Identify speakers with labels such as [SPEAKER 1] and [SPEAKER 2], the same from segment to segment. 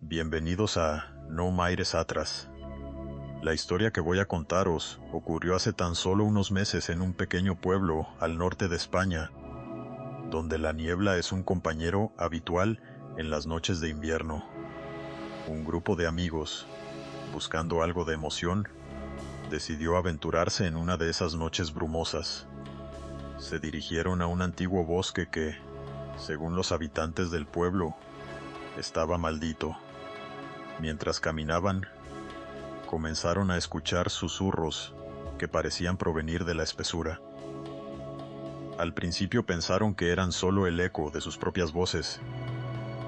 [SPEAKER 1] Bienvenidos a No Mires Atrás. La historia que voy a contaros ocurrió hace tan solo unos meses en un pequeño pueblo al norte de España, donde la niebla es un compañero habitual en las noches de invierno. Un grupo de amigos, buscando algo de emoción, decidió aventurarse en una de esas noches brumosas. Se dirigieron a un antiguo bosque que, según los habitantes del pueblo, estaba maldito. Mientras caminaban, comenzaron a escuchar susurros que parecían provenir de la espesura. Al principio pensaron que eran solo el eco de sus propias voces,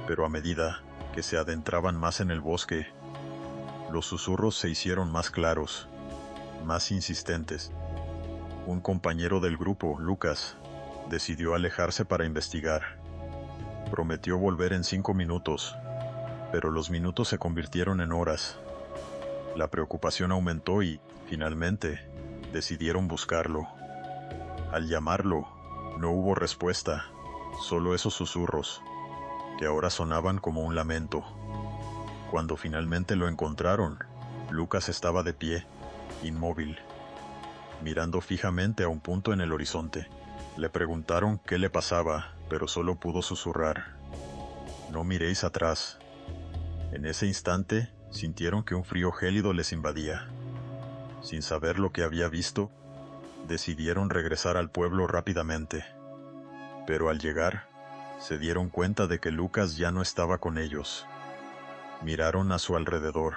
[SPEAKER 1] pero a medida que se adentraban más en el bosque, los susurros se hicieron más claros, más insistentes. Un compañero del grupo, Lucas, decidió alejarse para investigar. Prometió volver en 5 minutos, pero los minutos se convirtieron en horas. La preocupación aumentó y, finalmente, decidieron buscarlo. Al llamarlo, no hubo respuesta, solo esos susurros, que ahora sonaban como un lamento. Cuando finalmente lo encontraron, Lucas estaba de pie, inmóvil, mirando fijamente a un punto en el horizonte. Le preguntaron qué le pasaba, pero solo pudo susurrar: «No miréis atrás». En ese instante, sintieron que un frío gélido les invadía. Sin saber lo que había visto, decidieron regresar al pueblo rápidamente. Pero al llegar, se dieron cuenta de que Lucas ya no estaba con ellos. Miraron a su alrededor,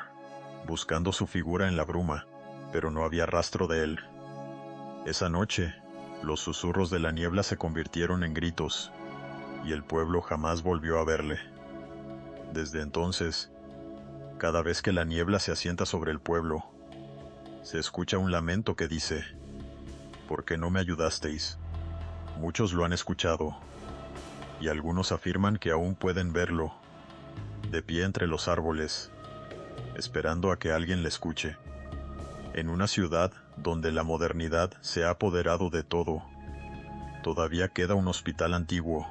[SPEAKER 1] buscando su figura en la bruma, pero no había rastro de él. Esa noche, los susurros de la niebla se convirtieron en gritos, y el pueblo jamás volvió a verle. Desde entonces, cada vez que la niebla se asienta sobre el pueblo, se escucha un lamento que dice: «¿Por qué no me ayudasteis?». Muchos lo han escuchado, y algunos afirman que aún pueden verlo, de pie entre los árboles, esperando a que alguien le escuche. En una ciudad donde la modernidad se ha apoderado de todo, todavía queda un hospital antiguo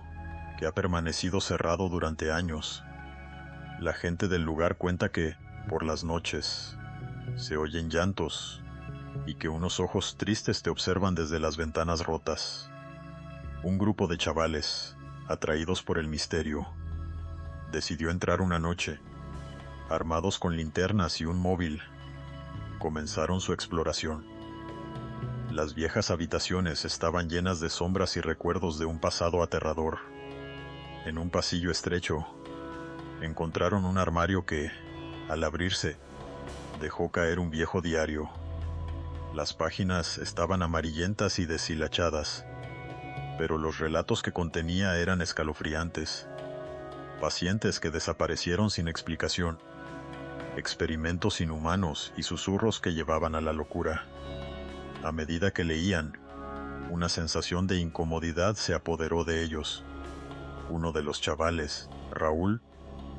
[SPEAKER 1] que ha permanecido cerrado durante años. La gente del lugar cuenta que, por las noches, se oyen llantos y que unos ojos tristes te observan desde las ventanas rotas. Un grupo de chavales, atraídos por el misterio, decidió entrar una noche. Armados con linternas y un móvil, comenzaron su exploración. Las viejas habitaciones estaban llenas de sombras y recuerdos de un pasado aterrador. En un pasillo estrecho, encontraron un armario que, al abrirse, dejó caer un viejo diario. Las páginas estaban amarillentas y deshilachadas, pero los relatos que contenía eran escalofriantes. Pacientes que desaparecieron sin explicación, experimentos inhumanos y susurros que llevaban a la locura. A medida que leían, una sensación de incomodidad se apoderó de ellos. Uno de los chavales, Raúl,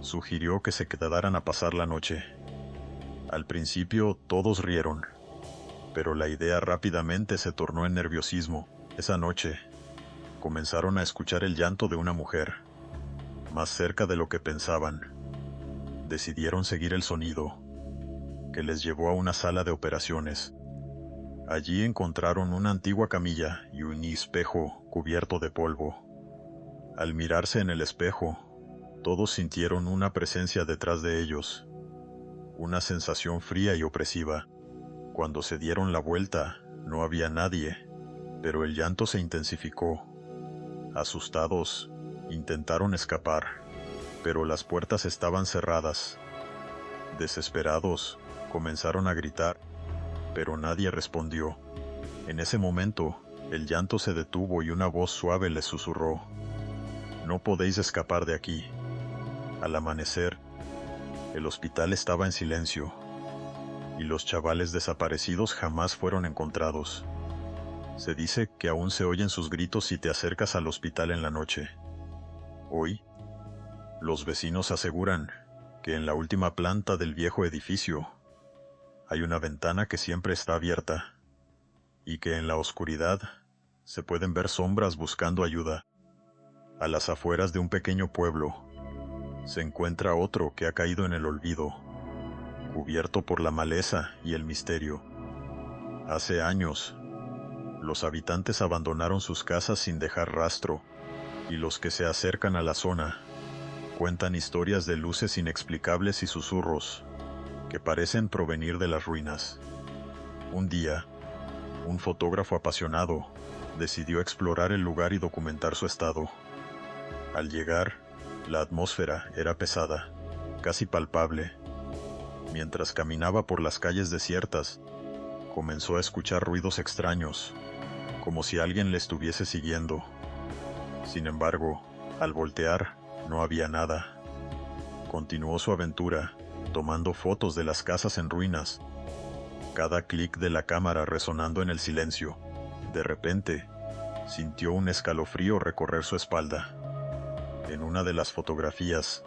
[SPEAKER 1] sugirió que se quedaran a pasar la noche. Al principio todos rieron, pero la idea rápidamente se tornó en nerviosismo. Esa noche, comenzaron a escuchar el llanto de una mujer, más cerca de lo que pensaban. Decidieron seguir el sonido, que les llevó a una sala de operaciones. Allí encontraron una antigua camilla y un espejo cubierto de polvo. Al mirarse en el espejo, todos sintieron una presencia detrás de ellos, una sensación fría y opresiva. Cuando se dieron la vuelta, no había nadie, pero el llanto se intensificó. Asustados, intentaron escapar, pero las puertas estaban cerradas. Desesperados, comenzaron a gritar, pero nadie respondió. En ese momento, el llanto se detuvo y una voz suave les susurró: «No podéis escapar de aquí». Al amanecer, el hospital estaba en silencio, y los chavales desaparecidos jamás fueron encontrados. Se dice que aún se oyen sus gritos si te acercas al hospital en la noche. Hoy, los vecinos aseguran que en la última planta del viejo edificio hay una ventana que siempre está abierta, y que en la oscuridad se pueden ver sombras buscando ayuda. A las afueras de un pequeño pueblo, se encuentra otro que ha caído en el olvido, cubierto por la maleza y el misterio. Hace años, los habitantes abandonaron sus casas sin dejar rastro, y los que se acercan a la zona cuentan historias de luces inexplicables y susurros que parecen provenir de las ruinas. Un día, un fotógrafo apasionado decidió explorar el lugar y documentar su estado. Al llegar, la atmósfera era pesada, casi palpable. Mientras caminaba por las calles desiertas, comenzó a escuchar ruidos extraños, como si alguien le estuviese siguiendo. Sin embargo, al voltear, no había nada. Continuó su aventura, tomando fotos de las casas en ruinas, cada clic de la cámara resonando en el silencio. De repente, sintió un escalofrío recorrer su espalda. En una de las fotografías,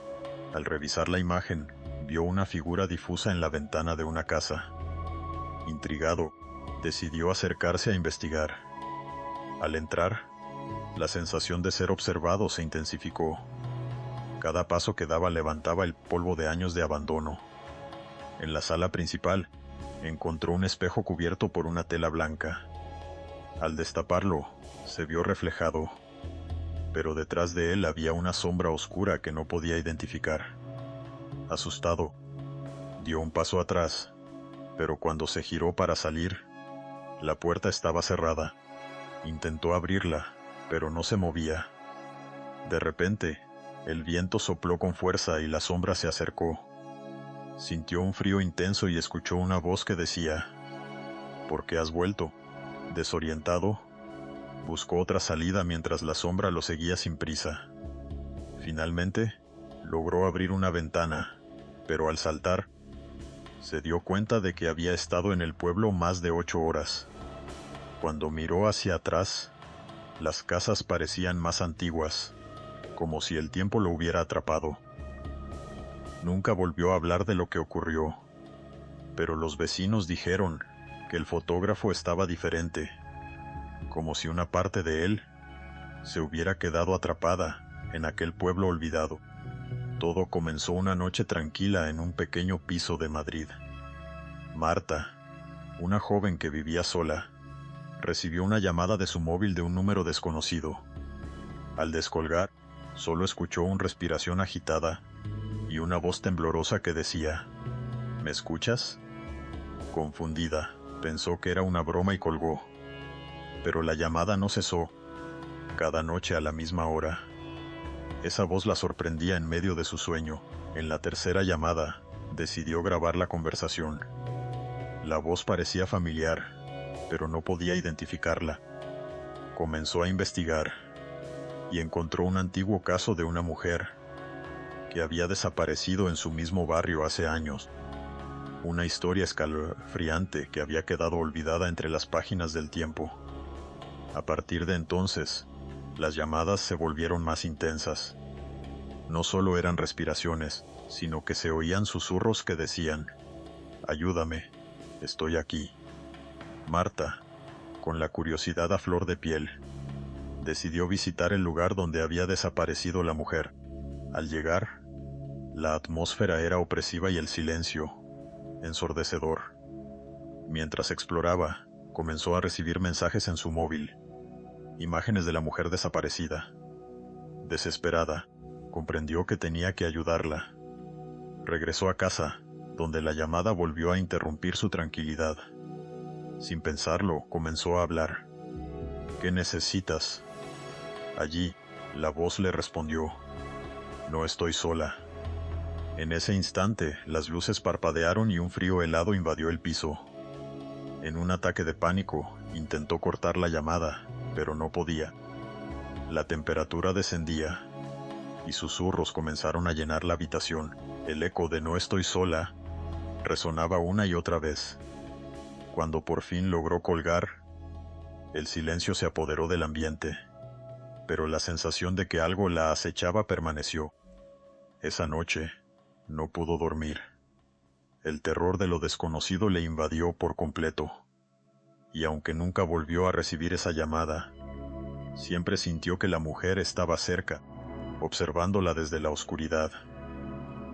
[SPEAKER 1] al revisar la imagen, vio una figura difusa en la ventana de una casa. Intrigado, decidió acercarse a investigar. Al entrar, la sensación de ser observado se intensificó. Cada paso que daba levantaba el polvo de años de abandono. En la sala principal, encontró un espejo cubierto por una tela blanca. Al destaparlo, se vio reflejado, pero detrás de él había una sombra oscura que no podía identificar. Asustado, dio un paso atrás, pero cuando se giró para salir, la puerta estaba cerrada. Intentó abrirla, pero no se movía. De repente, el viento sopló con fuerza y la sombra se acercó. Sintió un frío intenso y escuchó una voz que decía: ¿por qué has vuelto? Desorientado, buscó otra salida mientras la sombra lo seguía sin prisa. Finalmente, logró abrir una ventana, pero al saltar, se dio cuenta de que había estado en el pueblo más de 8 horas. Cuando miró hacia atrás, las casas parecían más antiguas, como si el tiempo lo hubiera atrapado. Nunca volvió a hablar de lo que ocurrió, pero los vecinos dijeron que el fotógrafo estaba diferente, como si una parte de él se hubiera quedado atrapada en aquel pueblo olvidado. Todo comenzó una noche tranquila en un pequeño piso de Madrid. Marta, una joven que vivía sola, recibió una llamada de su móvil de un número desconocido. Al descolgar, solo escuchó una respiración agitada y una voz temblorosa que decía: ¿me escuchas? Confundida, pensó que era una broma y colgó. Pero la llamada no cesó, cada noche a la misma hora. Esa voz la sorprendía en medio de su sueño. En la tercera llamada, decidió grabar la conversación. La voz parecía familiar, pero no podía identificarla. Comenzó a investigar y encontró un antiguo caso de una mujer que había desaparecido en su mismo barrio hace años. Una historia escalofriante que había quedado olvidada entre las páginas del tiempo. A partir de entonces, las llamadas se volvieron más intensas. No solo eran respiraciones, sino que se oían susurros que decían: ayúdame, estoy aquí. Marta, con la curiosidad a flor de piel, decidió visitar el lugar donde había desaparecido la mujer. Al llegar, la atmósfera era opresiva y el silencio ensordecedor. Mientras exploraba, comenzó a recibir mensajes en su móvil, imágenes de la mujer desaparecida. Desesperada, comprendió que tenía que ayudarla. Regresó a casa, donde la llamada volvió a interrumpir su tranquilidad. Sin pensarlo, comenzó a hablar. ¿Qué necesitas? Allí, la voz le respondió: no estoy sola. En ese instante, las luces parpadearon y un frío helado invadió el piso. En un ataque de pánico, intentó cortar la llamada, pero no podía. La temperatura descendía, y susurros comenzaron a llenar la habitación. El eco de "no estoy sola" resonaba una y otra vez. Cuando por fin logró colgar, el silencio se apoderó del ambiente, pero la sensación de que algo la acechaba permaneció. Esa noche, no pudo dormir. El terror de lo desconocido le invadió por completo, y aunque nunca volvió a recibir esa llamada, siempre sintió que la mujer estaba cerca, observándola desde la oscuridad.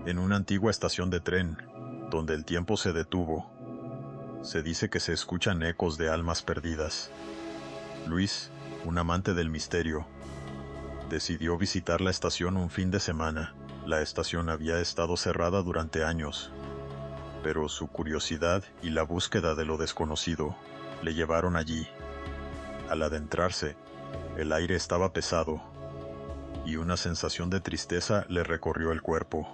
[SPEAKER 1] En una antigua estación de tren, donde el tiempo se detuvo, se dice que se escuchan ecos de almas perdidas. Luis, un amante del misterio, decidió visitar la estación un fin de semana. La estación había estado cerrada durante años, pero su curiosidad y la búsqueda de lo desconocido le llevaron allí. Al adentrarse, el aire estaba pesado, y una sensación de tristeza le recorrió el cuerpo.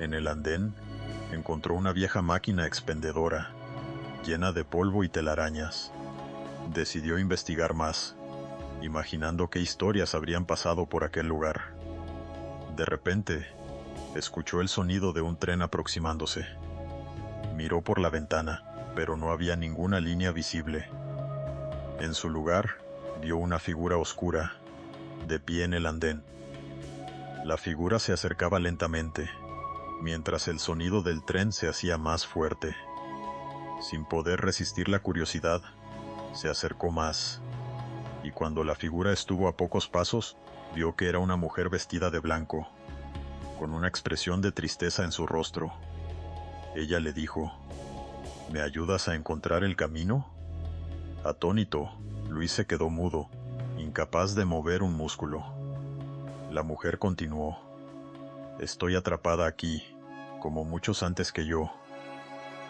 [SPEAKER 1] En el andén, encontró una vieja máquina expendedora, llena de polvo y telarañas. Decidió investigar más, imaginando qué historias habrían pasado por aquel lugar. De repente, escuchó el sonido de un tren aproximándose. Miró por la ventana, pero no había ninguna línea visible. En su lugar, vio una figura oscura, de pie en el andén. La figura se acercaba lentamente, mientras el sonido del tren se hacía más fuerte. Sin poder resistir la curiosidad, se acercó más, y cuando la figura estuvo a pocos pasos, vio que era una mujer vestida de blanco, con una expresión de tristeza en su rostro. Ella le dijo: ¿Me ayudas a encontrar el camino? Atónito, Luis se quedó mudo, incapaz de mover un músculo. La mujer continuó: Estoy atrapada aquí, como muchos antes que yo.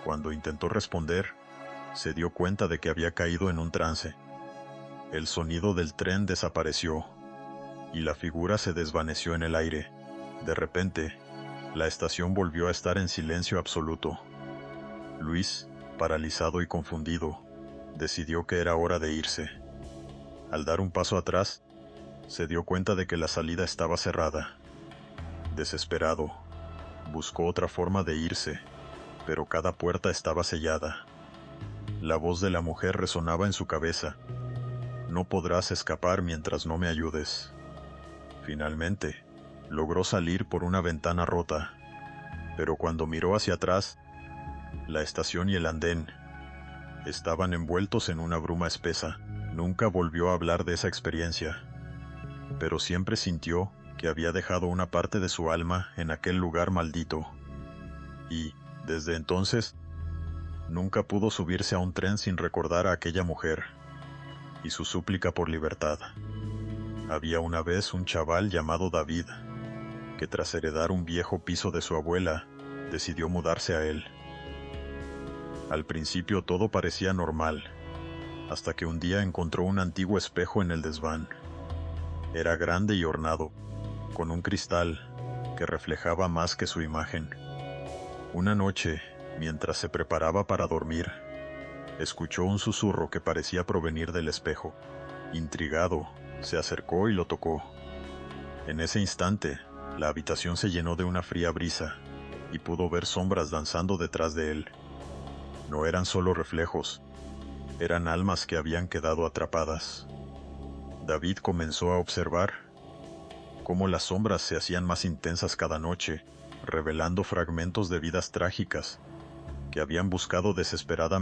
[SPEAKER 1] Cuando intentó responder, se dio cuenta de que había caído en un trance. El sonido del tren desapareció, y la figura se desvaneció en el aire. De repente, la estación volvió a estar en silencio absoluto. Luis, paralizado y confundido, decidió que era hora de irse. Al dar un paso atrás, se dio cuenta de que la salida estaba cerrada. Desesperado, buscó otra forma de irse, pero cada puerta estaba sellada. La voz de la mujer resonaba en su cabeza: No podrás escapar mientras no me ayudes. Finalmente, logró salir por una ventana rota, pero cuando miró hacia atrás, la estación y el andén estaban envueltos en una bruma espesa. Nunca volvió a hablar de esa experiencia, pero siempre sintió que había dejado una parte de su alma en aquel lugar maldito. Y, desde entonces, nunca pudo subirse a un tren sin recordar a aquella mujer y su súplica por libertad. Había una vez un chaval llamado David, que tras heredar un viejo piso de su abuela, decidió mudarse a él. Al principio todo parecía normal, hasta que un día encontró un antiguo espejo en el desván. Era grande y ornado, con un cristal que reflejaba más que su imagen. Una noche, mientras se preparaba para dormir, escuchó un susurro que parecía provenir del espejo. Intrigado, se acercó y lo tocó. En ese instante, la habitación se llenó de una fría brisa, y pudo ver sombras danzando detrás de él. No eran solo reflejos, eran almas que habían quedado atrapadas. David comenzó a observar cómo las sombras se hacían más intensas cada noche, revelando fragmentos de vidas trágicas que habían buscado desesperadamente